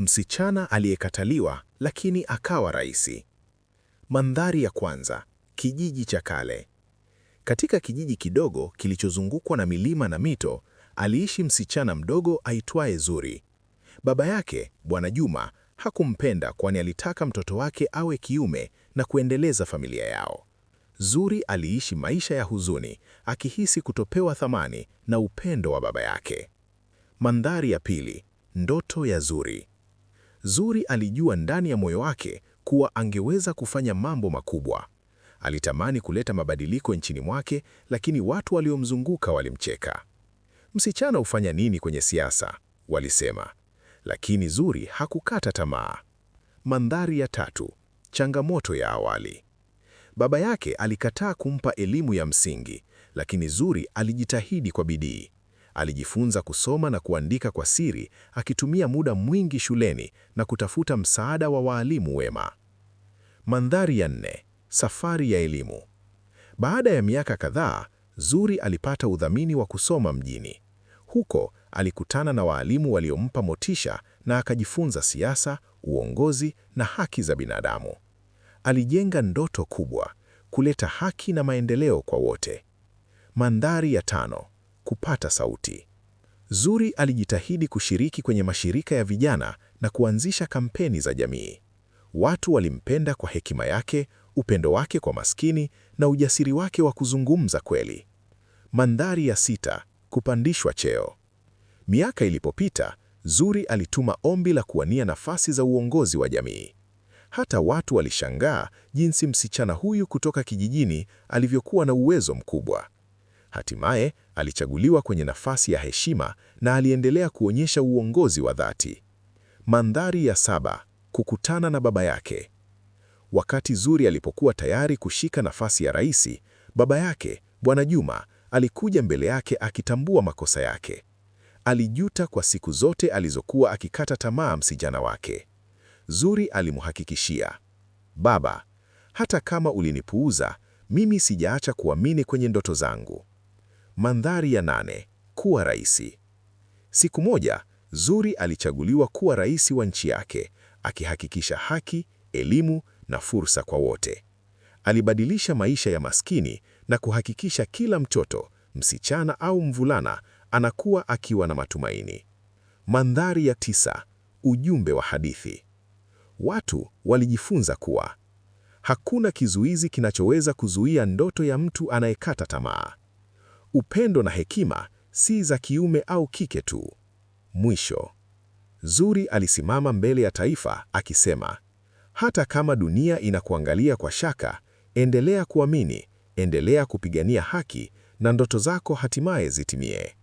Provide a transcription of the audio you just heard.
Msichana aliyekataliwa lakini akawa rais. Mandhari ya kwanza, kijiji cha kale. Katika kijiji kidogo kilichozungukwa na milima na mito, aliishi msichana mdogo aitwaye Zuri. Baba yake, Bwana Juma, hakumpenda kwani alitaka mtoto wake awe kiume na kuendeleza familia yao. Zuri aliishi maisha ya huzuni, akihisi kutopewa thamani na upendo wa baba yake. Mandhari ya pili, ndoto ya Zuri. Zuri alijua ndani ya moyo wake kuwa angeweza kufanya mambo makubwa. Alitamani kuleta mabadiliko nchini mwake, lakini watu waliomzunguka walimcheka. Msichana hufanya nini kwenye siasa? Walisema. Lakini Zuri hakukata tamaa. Mandhari ya tatu, changamoto ya awali. Baba yake alikataa kumpa elimu ya msingi, lakini Zuri alijitahidi kwa bidii. Alijifunza kusoma na kuandika kwa siri, akitumia muda mwingi shuleni na kutafuta msaada wa walimu wema. Mandhari ya nne, safari ya elimu. Baada ya miaka kadhaa, Zuri alipata udhamini wa kusoma mjini. Huko alikutana na walimu waliompa motisha na akajifunza siasa, uongozi na haki za binadamu. Alijenga ndoto kubwa, kuleta haki na maendeleo kwa wote. Mandhari ya tano, kupata sauti. Zuri alijitahidi kushiriki kwenye mashirika ya vijana na kuanzisha kampeni za jamii. Watu walimpenda kwa hekima yake, upendo wake kwa maskini na ujasiri wake wa kuzungumza kweli. Mandhari ya sita, kupandishwa cheo. Miaka ilipopita, Zuri alituma ombi la kuwania nafasi za uongozi wa jamii. Hata watu walishangaa jinsi msichana huyu kutoka kijijini alivyokuwa na uwezo mkubwa. Hatimaye alichaguliwa kwenye nafasi ya heshima na aliendelea kuonyesha uongozi wa dhati. Mandhari ya saba, kukutana na baba yake. Wakati Zuri alipokuwa tayari kushika nafasi ya rais, baba yake, Bwana Juma, alikuja mbele yake akitambua makosa yake. Alijuta kwa siku zote alizokuwa akikata tamaa msichana wake. Zuri alimhakikishia, "Baba, hata kama ulinipuuza, mimi sijaacha kuamini kwenye ndoto zangu." Mandhari ya nane, kuwa rais. Siku moja, Zuri alichaguliwa kuwa rais wa nchi yake, akihakikisha haki, elimu na fursa kwa wote. Alibadilisha maisha ya maskini na kuhakikisha kila mtoto, msichana au mvulana, anakuwa akiwa na matumaini. Mandhari ya tisa, ujumbe wa hadithi. Watu walijifunza kuwa hakuna kizuizi kinachoweza kuzuia ndoto ya mtu anayekata tamaa. Upendo na hekima si za kiume au kike tu. Mwisho, Zuri alisimama mbele ya taifa akisema, hata kama dunia inakuangalia kwa shaka, endelea kuamini, endelea kupigania haki na ndoto zako hatimaye zitimie.